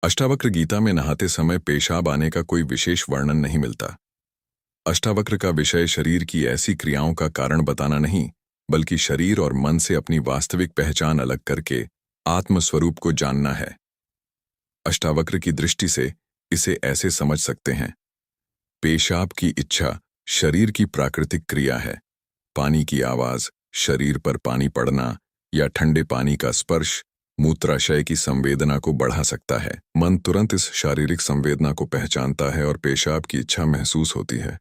अष्टावक्र गीता में नहाते समय पेशाब आने का कोई विशेष वर्णन नहीं मिलता। अष्टावक्र का विषय शरीर की ऐसी क्रियाओं का कारण बताना नहीं, बल्कि शरीर और मन से अपनी वास्तविक पहचान अलग करके आत्म स्वरूप को जानना है। अष्टावक्र की दृष्टि से इसे ऐसे समझ सकते हैं। पेशाब की इच्छा शरीर की प्राकृतिक क्रिया है। पानी की आवाज, शरीर पर पानी पड़ना या ठंडे पानी का स्पर्श मूत्राशय की संवेदना को बढ़ा सकता है। मन तुरंत इस शारीरिक संवेदना को पहचानता है और पेशाब की इच्छा महसूस होती है।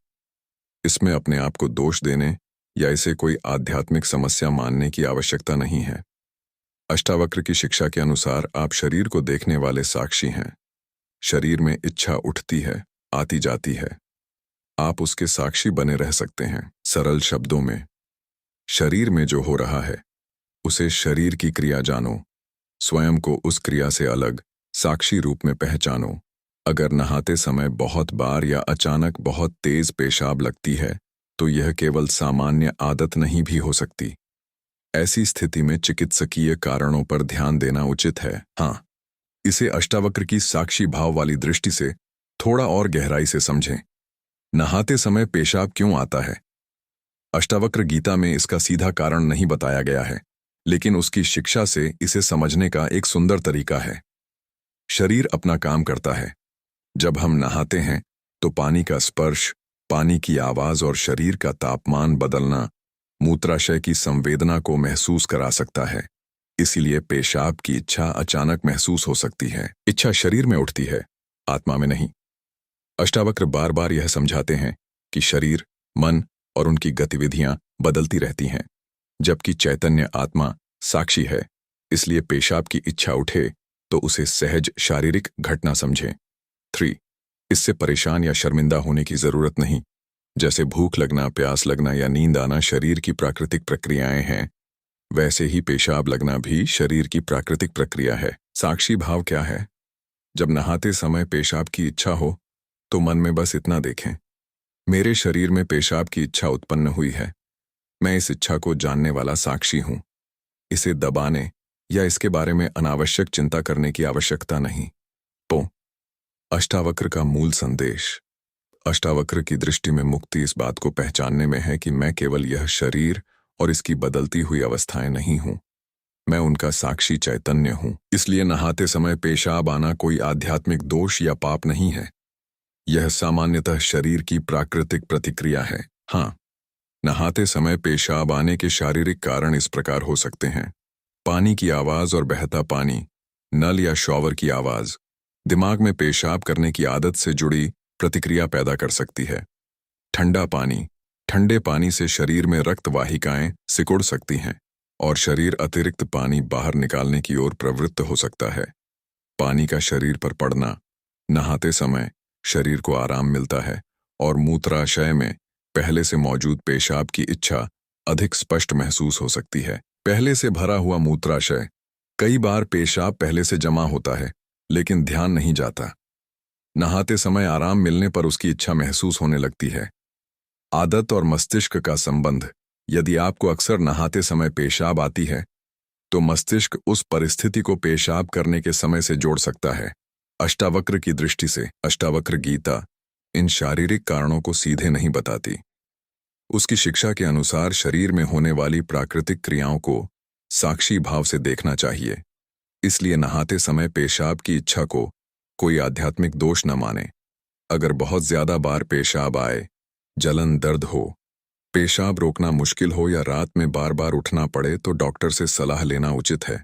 इसमें अपने आप को दोष देने या इसे कोई आध्यात्मिक समस्या मानने की आवश्यकता नहीं है। अष्टावक्र की शिक्षा के अनुसार आप शरीर को देखने वाले साक्षी हैं। शरीर में इच्छा उठती है, आती जाती है। आप उसके साक्षी बने रह सकते हैं। सरल शब्दों में, शरीर में जो हो रहा है उसे शरीर की क्रिया जानो, स्वयं को उस क्रिया से अलग साक्षी रूप में पहचानो। अगर नहाते समय बहुत बार या अचानक बहुत तेज पेशाब लगती है तो यह केवल सामान्य आदत नहीं भी हो सकती। ऐसी स्थिति में चिकित्सकीय कारणों पर ध्यान देना उचित है। हाँ, इसे अष्टावक्र की साक्षी भाव वाली दृष्टि से थोड़ा और गहराई से समझें। नहाते समय पेशाब क्यों आता है? अष्टावक्र गीता में इसका सीधा कारण नहीं बताया गया है, लेकिन उसकी शिक्षा से इसे समझने का एक सुंदर तरीका है। शरीर अपना काम करता है। जब हम नहाते हैं तो पानी का स्पर्श, पानी की आवाज और शरीर का तापमान बदलना मूत्राशय की संवेदना को महसूस करा सकता है। इसीलिए पेशाब की इच्छा अचानक महसूस हो सकती है। इच्छा शरीर में उठती है, आत्मा में नहीं। अष्टावक्र बार बार यह समझाते हैं कि शरीर, मन और उनकी गतिविधियां बदलती रहती हैं, जबकि चैतन्य आत्मा साक्षी है। इसलिए पेशाब की इच्छा उठे तो उसे सहज शारीरिक घटना समझें। 3. इससे परेशान या शर्मिंदा होने की जरूरत नहीं। जैसे भूख लगना, प्यास लगना या नींद आना शरीर की प्राकृतिक प्रक्रियाएं हैं, वैसे ही पेशाब लगना भी शरीर की प्राकृतिक प्रक्रिया है। साक्षी भाव क्या है? जब नहाते समय पेशाब की इच्छा हो तो मन में बस इतना देखें, मेरे शरीर में पेशाब की इच्छा उत्पन्न हुई है। मैं इस इच्छा को जानने वाला साक्षी हूं। इसे दबाने या इसके बारे में अनावश्यक चिंता करने की आवश्यकता नहीं। अष्टावक्र का मूल संदेश। अष्टावक्र की दृष्टि में मुक्ति इस बात को पहचानने में है कि मैं केवल यह शरीर और इसकी बदलती हुई अवस्थाएं नहीं हूं, मैं उनका साक्षी चैतन्य हूं। इसलिए नहाते समय पेशाब आना कोई आध्यात्मिक दोष या पाप नहीं है। यह सामान्यतः शरीर की प्राकृतिक प्रतिक्रिया है। हाँ, नहाते समय पेशाब आने के शारीरिक कारण इस प्रकार हो सकते हैं। पानी की आवाज और बहता पानी, नल या शॉवर की आवाज दिमाग में पेशाब करने की आदत से जुड़ी प्रतिक्रिया पैदा कर सकती है। ठंडा पानी, ठंडे पानी से शरीर में रक्त वाहिकाएं सिकुड़ सकती हैं और शरीर अतिरिक्त पानी बाहर निकालने की ओर प्रवृत्त हो सकता है। पानी का शरीर पर पड़ना, नहाते समय शरीर को आराम मिलता है और मूत्राशय में पहले से मौजूद पेशाब की इच्छा अधिक स्पष्ट महसूस हो सकती है। पहले से भरा हुआ मूत्राशय, कई बार पेशाब पहले से जमा होता है लेकिन ध्यान नहीं जाता। नहाते समय आराम मिलने पर उसकी इच्छा महसूस होने लगती है। आदत और मस्तिष्क का संबंध। यदि आपको अक्सर नहाते समय पेशाब आती है तो मस्तिष्क उस परिस्थिति को पेशाब करने के समय से जोड़ सकता है। अष्टावक्र की दृष्टि से अष्टावक्र गीता इन शारीरिक कारणों को सीधे नहीं बताती। उसकी शिक्षा के अनुसार शरीर में होने वाली प्राकृतिक क्रियाओं को साक्षी भाव से देखना चाहिए। इसलिए नहाते समय पेशाब की इच्छा को कोई आध्यात्मिक दोष न माने। अगर बहुत ज्यादा बार पेशाब आए, जलन, दर्द हो, पेशाब रोकना मुश्किल हो या रात में बार बार उठना पड़े तो डॉक्टर से सलाह लेना उचित है।